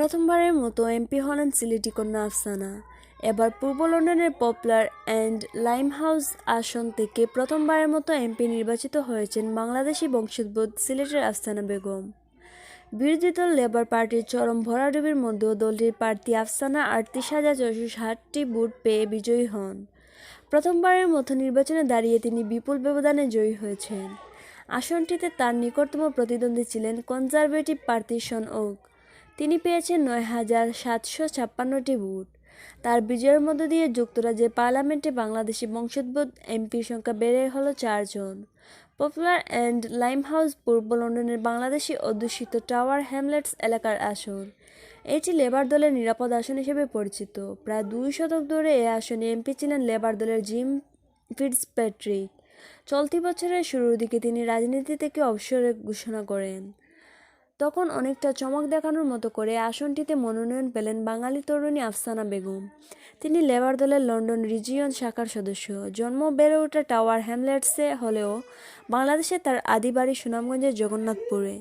প্রথমবারের মতো এমপি হলেন সিলেটি কন্যা আফসানা। এবার পূর্ব লন্ডনের পপুলার অ্যান্ড লাইমহাউস আসন থেকে প্রথমবারের মতো এমপি নির্বাচিত হয়েছেন বাংলাদেশি বংশোদ্ভূত সিলেটের আফসানা বেগম। বিরোধী দল লেবার পার্টির চরম ভরাডুবির মধ্যেও দলটির প্রার্থী আফসানা ৩৮,৪৬০টি ভোট পেয়ে বিজয়ী হন। প্রথমবারের মতো নির্বাচনে দাঁড়িয়ে তিনি বিপুল ব্যবধানে জয়ী হয়েছেন। আসনটিতে তার নিকটতম প্রতিদ্বন্দ্বী ছিলেন কনজারভেটিভ প্রার্থী শন ওক। তিনি পেয়েছেন ৯,৭৫৬টি ভোট। তার বিজয়ের মধ্য দিয়ে যুক্তরাজ্যের পার্লামেন্টে বাংলাদেশি বংশোদ্ভূত এমপির সংখ্যা বেড়ে হল ৪ জন। পপুলার অ্যান্ড লাইমহাউস পূর্ব লন্ডনের বাংলাদেশি অধ্যুষিত টাওয়ার হ্যামলেটস এলাকার আসন। এটি লেবার দলের নিরাপদ আসন হিসেবে পরিচিত। প্রায় ২ শতক ধরে এ আসনে এমপি ছিলেন লেবার দলের জিম ফিটজপ্যাট্রিক। চলতি বছরের শুরুর দিকে তিনি রাজনীতি থেকে অবসরের ঘোষণা করেন। তখন অনেকটা চমক দেখানোর মতো করে আসনটিতে মনোনয়ন পেলেন বাঙালি তরুণী আফসানা বেগম। তিনি লেবার দলের লন্ডন রিজিয়ন শাখার সদস্য। জন্ম বেড়ে ওঠা টাওয়ার হ্যামলেটসে হলেও বাংলাদেশে তার আদি বাড়ি সুনামগঞ্জের জগন্নাথপুরে।